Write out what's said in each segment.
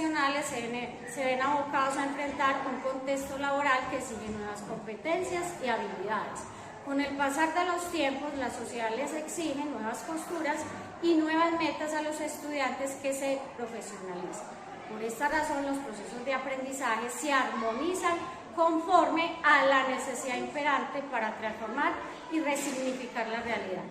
profesionales se ven abocados a enfrentar un contexto laboral que exige nuevas competencias y habilidades. Con el pasar de los tiempos, la sociedad les exige nuevas posturas y nuevas metas a los estudiantes que se profesionalicen. Por esta razón, los procesos de aprendizaje se armonizan conforme a la necesidad imperante para transformar y resignificar la realidad.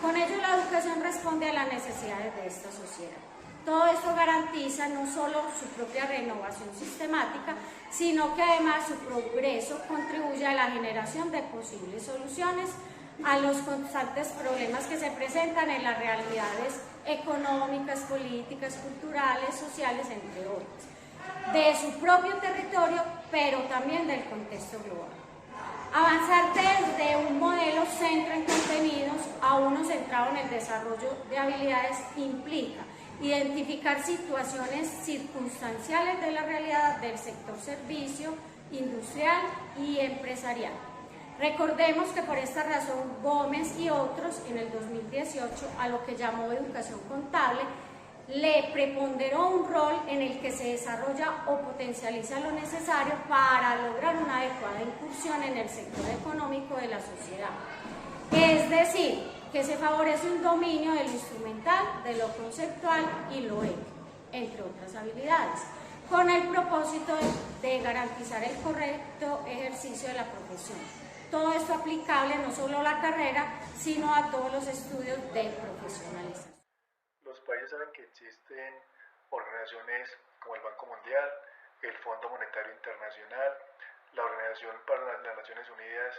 Con ello, la educación responde a las necesidades de esta sociedad. Todo esto garantiza no solo su propia renovación sistemática, sino que además su progreso contribuye a la generación de posibles soluciones a los constantes problemas que se presentan en las realidades económicas, políticas, culturales, sociales, entre otras, de su propio territorio, pero también del contexto global. Avanzar desde un modelo centro en contenidos a uno centrado en el desarrollo de habilidades implica identificar situaciones circunstanciales de la realidad del sector servicio, industrial y empresarial. Recordemos que por esta razón Gómez y otros en el 2018 a lo que llamó educación contable le preponderó un rol en el que se desarrolla o potencializa lo necesario para lograr una adecuada incursión en el sector económico de la sociedad. Es decir, que se favorece un dominio de lo instrumental, de lo conceptual y lo ético, entre otras habilidades, con el propósito de garantizar el correcto ejercicio de la profesión. Todo esto aplicable no solo a la carrera, sino a todos los estudios de profesionalización. Los países saben que existen organizaciones como el Banco Mundial, el Fondo Monetario Internacional, la Organización para las Naciones Unidas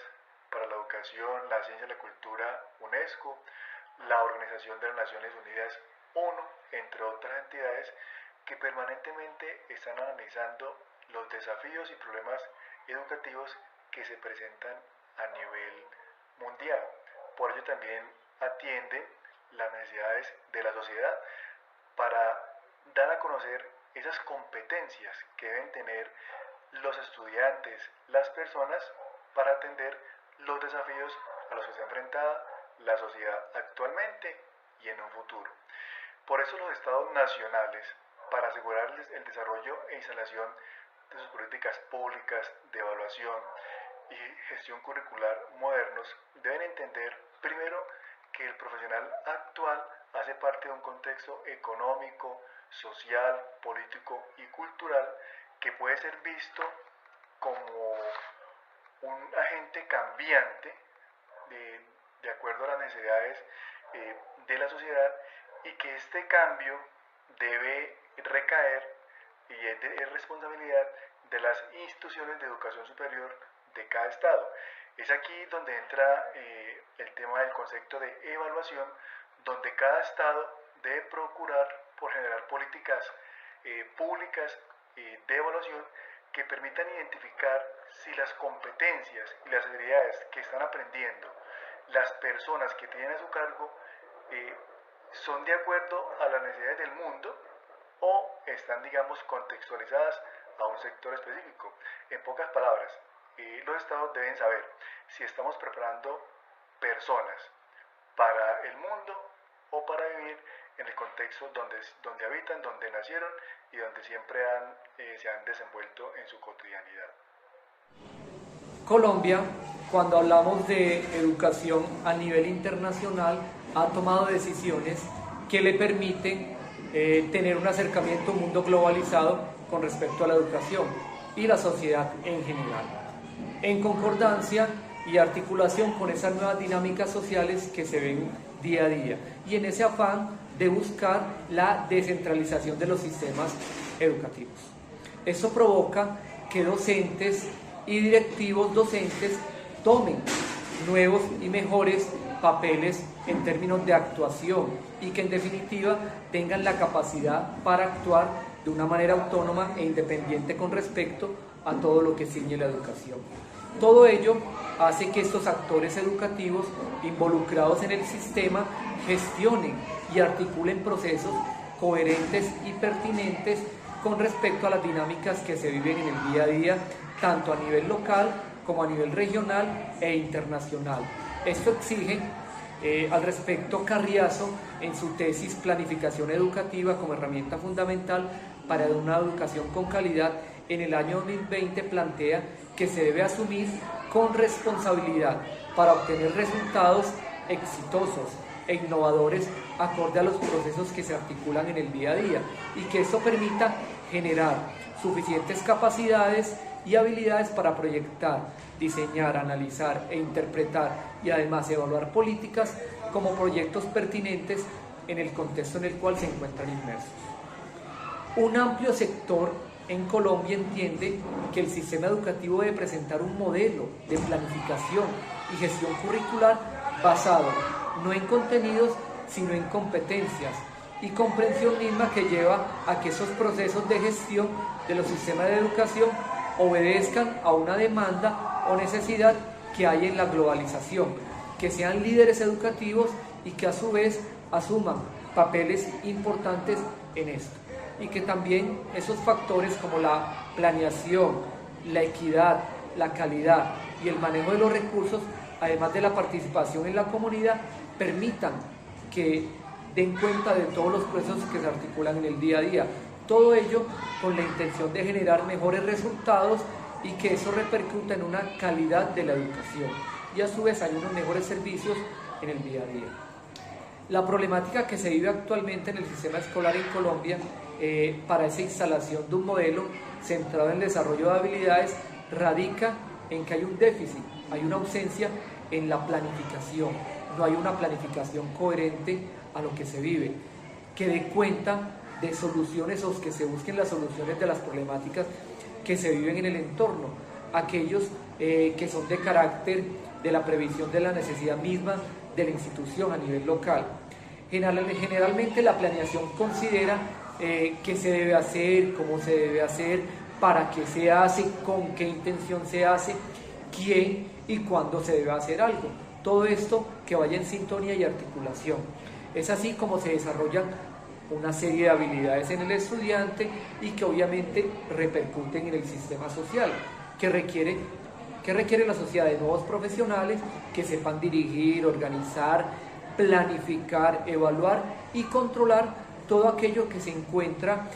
para la Educación, la Ciencia y la Cultura, UNESCO, la Organización de las Naciones Unidas, ONU, entre otras entidades que permanentemente están analizando los desafíos y problemas educativos que se presentan a nivel mundial. Por ello también atienden las necesidades de la sociedad para dar a conocer esas competencias que deben tener los estudiantes, las personas, para atender los desafíos a los que se enfrenta la sociedad actualmente y en un futuro. Por eso los estados nacionales, para asegurarles el desarrollo e instalación de sus políticas públicas de evaluación y gestión curricular modernos, deben entender primero que el profesional actual hace parte de un contexto económico, social, político y cultural que puede ser visto como un agente cambiante de acuerdo a las necesidades de la sociedad, y que este cambio debe recaer y es responsabilidad de las instituciones de educación superior de cada estado. Es aquí donde entra el tema del concepto de evaluación, donde cada estado debe procurar por generar políticas públicas de evaluación que permitan identificar si las competencias y las habilidades que están aprendiendo las personas que tienen a su cargo son de acuerdo a las necesidades del mundo o están, digamos, contextualizadas a un sector específico. En pocas palabras, los estados deben saber si estamos preparando personas para el mundo o para vivir en el contexto donde habitan, donde nacieron y donde siempre se han desenvuelto en su cotidianidad. Colombia, cuando hablamos de educación a nivel internacional, ha tomado decisiones que le permiten tener un acercamiento a un mundo globalizado con respecto a la educación y la sociedad en general, en concordancia y articulación con esas nuevas dinámicas sociales que se ven día a día, y en ese afán de buscar la descentralización de los sistemas educativos. Esto provoca que docentes y directivos docentes tomen nuevos y mejores papeles en términos de actuación y que en definitiva tengan la capacidad para actuar de una manera autónoma e independiente con respecto a todo lo que ciñe la educación. Todo ello hace que estos actores educativos involucrados en el sistema gestionen y articulen procesos coherentes y pertinentes con respecto a las dinámicas que se viven en el día a día, tanto a nivel local como a nivel regional e internacional. Esto exige al respecto Carriazo en su tesis Planificación Educativa como herramienta fundamental para una educación con calidad en el año 2020 plantea que se debe asumir con responsabilidad para obtener resultados exitosos e innovadores acorde a los procesos que se articulan en el día a día, y que esto permita generar suficientes capacidades y habilidades para proyectar, diseñar, analizar e interpretar, y además evaluar políticas como proyectos pertinentes en el contexto en el cual se encuentran inmersos. Un amplio sector en Colombia entiende que el sistema educativo debe presentar un modelo de planificación y gestión curricular basado no en contenidos, sino en competencias y comprensión misma, que lleva a que esos procesos de gestión de los sistemas de educación obedezcan a una demanda o necesidad que hay en la globalización, que sean líderes educativos y que a su vez asuman papeles importantes en esto, y que también esos factores como la planeación, la equidad, la calidad y el manejo de los recursos, además de la participación en la comunidad, permitan que den cuenta de todos los procesos que se articulan en el día a día. Todo ello con la intención de generar mejores resultados y que eso repercuta en una calidad de la educación y a su vez hay unos mejores servicios en el día a día. La problemática que se vive actualmente en el sistema escolar en Colombia para esa instalación de un modelo centrado en el desarrollo de habilidades radica en que hay un déficit, hay una ausencia en la planificación, no hay una planificación coherente a lo que se vive, que dé cuenta de soluciones o que se busquen las soluciones de las problemáticas que se viven en el entorno, aquellos que son de carácter de la previsión de la necesidad misma de la institución a nivel local. Generalmente la planeación considera qué se debe hacer, cómo se debe hacer, para qué se hace, con qué intención se hace, quién y cuándo se debe hacer algo. Todo esto que vaya en sintonía y articulación. Es así como se desarrollan una serie de habilidades en el estudiante y que obviamente repercuten en el sistema social, que requiere la sociedad de nuevos profesionales que sepan dirigir, organizar, planificar, evaluar y controlar todo aquello que se encuentra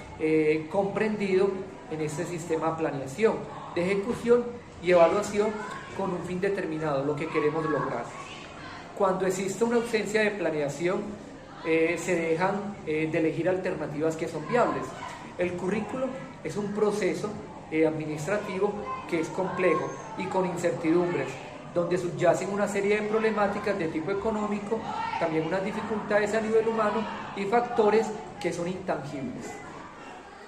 comprendido en este sistema de planeación, de ejecución y evaluación con un fin determinado, lo que queremos lograr. Cuando existe una ausencia de planeación, se dejan de elegir alternativas que son viables. El currículo es un proceso administrativo que es complejo y con incertidumbres, donde subyacen una serie de problemáticas de tipo económico, también unas dificultades a nivel humano y factores que son intangibles.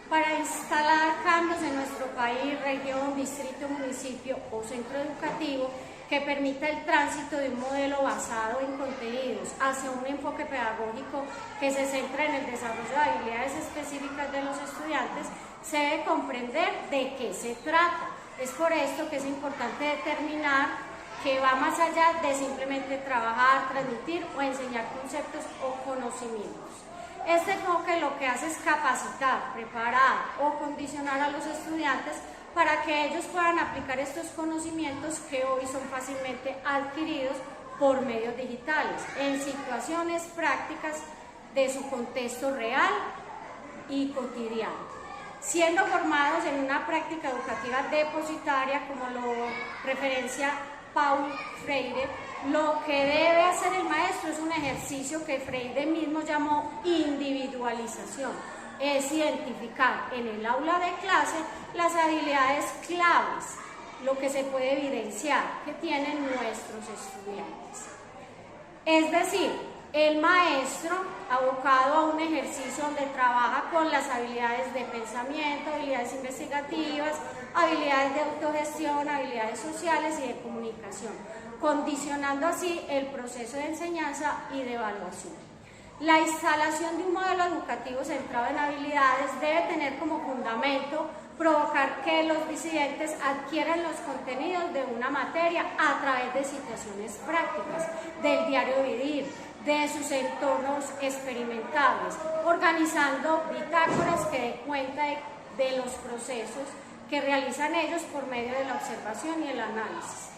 Para instalar cambios en nuestro país, región, distrito, municipio o centro educativo que permita el tránsito de un modelo basado en contenidos hacia un enfoque pedagógico que se centra en el desarrollo de habilidades específicas de los estudiantes, se debe comprender de qué se trata. Es por esto que es importante determinar que va más allá de simplemente trabajar, transmitir o enseñar conceptos o conocimientos. Este enfoque lo que hace es capacitar, preparar o condicionar a los estudiantes para que ellos puedan aplicar estos conocimientos que hoy son fácilmente adquiridos por medios digitales, en situaciones prácticas de su contexto real y cotidiano, siendo formados en una práctica educativa depositaria, como lo referencia Paulo Freire. Lo que debe hacer el maestro es un ejercicio que Freire mismo llamó individualización. Es identificar en el aula de clase las habilidades claves, lo que se puede evidenciar que tienen nuestros estudiantes. Es decir, el maestro abocado a un ejercicio donde trabaja con las habilidades de pensamiento, habilidades investigativas, habilidades de autogestión, habilidades sociales y de comunicación, condicionando así el proceso de enseñanza y de evaluación. La instalación de un modelo educativo centrado en habilidades debe tener como fundamento provocar que los disidentes adquieran los contenidos de una materia a través de situaciones prácticas, del diario vivir, de sus entornos experimentables, organizando bitácoras que den cuenta de los procesos que realizan ellos por medio de la observación y el análisis.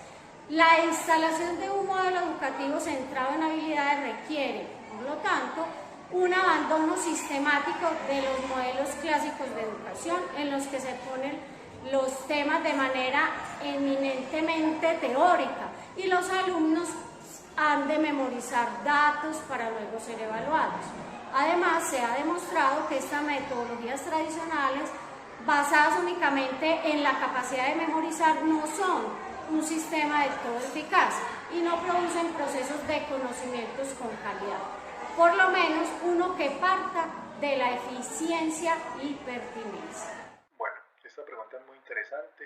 La instalación de un modelo educativo centrado en habilidades requiere, por lo tanto, un abandono sistemático de los modelos clásicos de educación en los que se ponen los temas de manera eminentemente teórica y los alumnos han de memorizar datos para luego ser evaluados. Además, se ha demostrado que estas metodologías tradicionales, basadas únicamente en la capacidad de memorizar, no son un sistema del todo eficaz y no producen procesos de conocimientos con calidad, por lo menos uno que parta de la eficiencia y pertinencia. Bueno, esta pregunta es muy interesante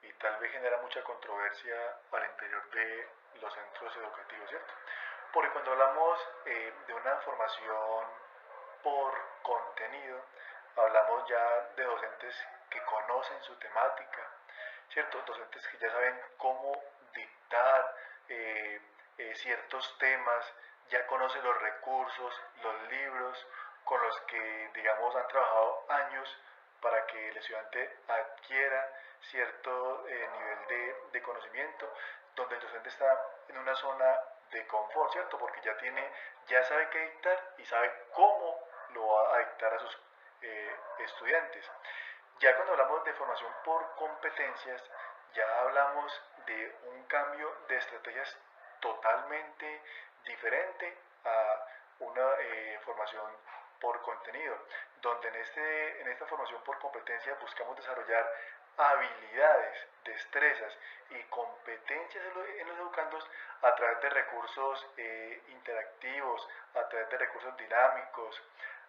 y tal vez genera mucha controversia al interior de los centros educativos, ¿cierto? Porque cuando hablamos de una formación por contenido, hablamos ya de docentes que conocen su temática, ¿cierto? Docentes que ya saben cómo dictar ciertos temas, ya conocen los recursos, los libros con los que, digamos, han trabajado años para que el estudiante adquiera cierto nivel de conocimiento, donde el docente está en una zona de confort, ¿cierto? Porque ya sabe qué dictar y sabe cómo lo va a dictar a sus estudiantes. Ya cuando hablamos de formación por competencias, ya hablamos de un cambio de estrategias totalmente diferente a una formación por contenido, donde en esta formación por competencia buscamos desarrollar habilidades, destrezas y competencias en los educandos a través de recursos interactivos, a través de recursos dinámicos,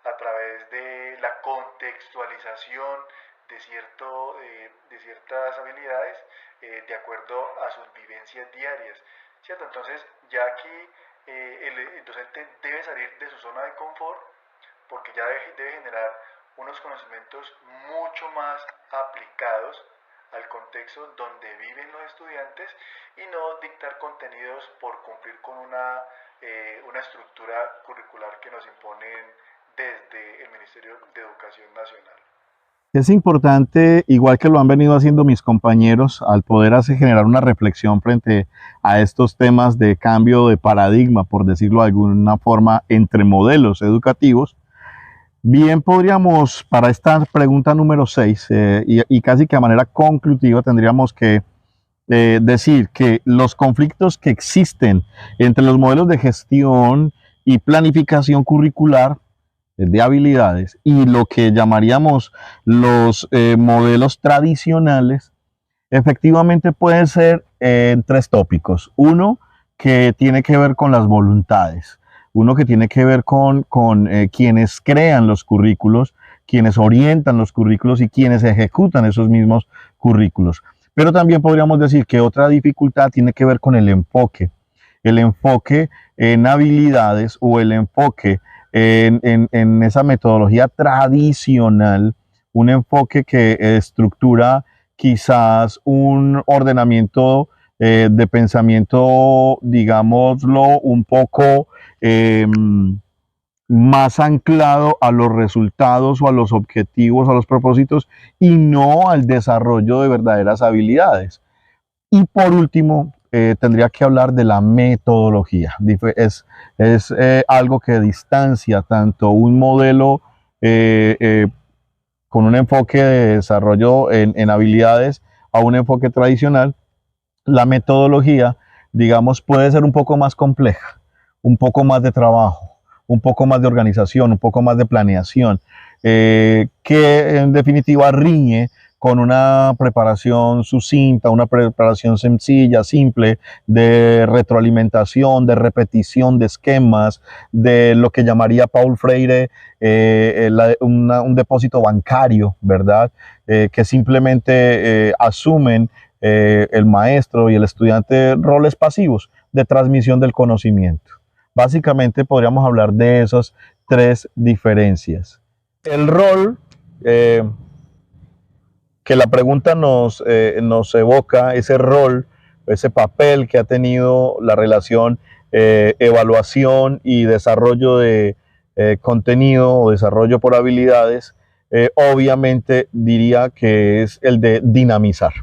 a través de la contextualización de ciertas habilidades de acuerdo a sus vivencias diarias, ¿cierto? Entonces ya aquí el docente debe salir de su zona de confort porque ya debe generar unos conocimientos mucho más aplicados al contexto donde viven los estudiantes y no dictar contenidos por cumplir con una estructura curricular que nos imponen desde el Ministerio de Educación Nacional. Es importante, igual que lo han venido haciendo mis compañeros, al poder generar una reflexión frente a estos temas de cambio de paradigma, por decirlo de alguna forma, entre modelos educativos. Bien, podríamos, para esta pregunta número 6, y casi que a manera conclusiva, tendríamos que decir que los conflictos que existen entre los modelos de gestión y planificación curricular de habilidades y lo que llamaríamos los modelos tradicionales, efectivamente pueden ser en 3 tópicos. Uno que tiene que ver con las voluntades, uno que tiene que ver con quienes crean los currículos, quienes orientan los currículos y quienes ejecutan esos mismos currículos. Pero también podríamos decir que otra dificultad tiene que ver con el enfoque en habilidades o el enfoque en esa metodología tradicional, un enfoque que estructura quizás un ordenamiento de pensamiento, digámoslo, un poco más anclado a los resultados o a los objetivos, a los propósitos y no al desarrollo de verdaderas habilidades. Y por último, tendría que hablar de la metodología. Es algo que distancia tanto un modelo con un enfoque de desarrollo en habilidades a un enfoque tradicional. La metodología, digamos, puede ser un poco más compleja, un poco más de trabajo, un poco más de organización, un poco más de planeación, que en definitiva riñe con una preparación sucinta, una preparación sencilla, simple, de retroalimentación, de repetición de esquemas, de lo que llamaría Paul Freire un depósito bancario, ¿verdad? Que simplemente asumen el maestro y el estudiante roles pasivos de transmisión del conocimiento. Básicamente podríamos hablar de esas 3 diferencias. El rol que la pregunta nos evoca, ese rol, ese papel que ha tenido la relación evaluación y desarrollo de contenido o desarrollo por habilidades, obviamente diría que es el de dinamizar.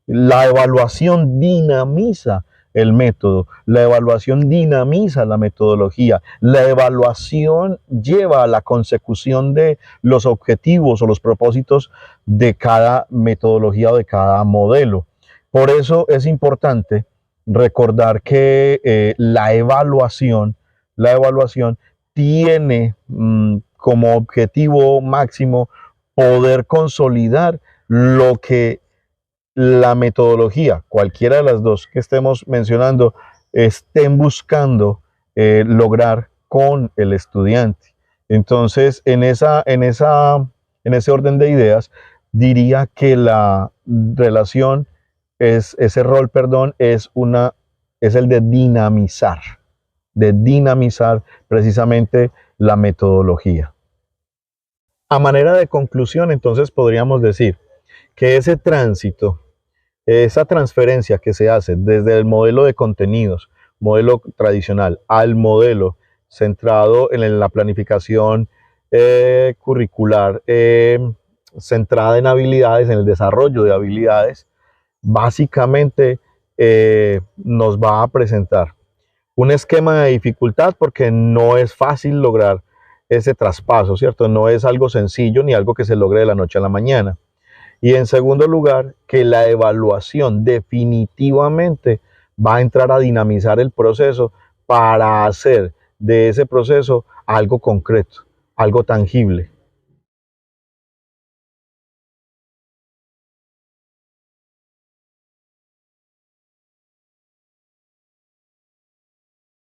La evaluación dinamiza el método, la evaluación dinamiza la metodología, la evaluación lleva a la consecución de los objetivos o los propósitos de cada metodología o de cada modelo. Por eso es importante recordar que la evaluación tiene como objetivo máximo poder consolidar lo que la metodología, cualquiera de las dos que estemos mencionando, estén buscando lograr con el estudiante. Entonces, en ese orden de ideas, diría que la relación ese rol, es el de dinamizar precisamente la metodología. A manera de conclusión, entonces podríamos decir que ese tránsito, esa transferencia que se hace desde el modelo de contenidos, modelo tradicional, al modelo centrado en la planificación curricular, centrada en habilidades, en el desarrollo de habilidades, básicamente nos va a presentar un esquema de dificultad porque no es fácil lograr ese traspaso, ¿cierto? No es algo sencillo ni algo que se logre de la noche a la mañana. Y en segundo lugar, que la evaluación definitivamente va a entrar a dinamizar el proceso para hacer de ese proceso algo concreto, algo tangible,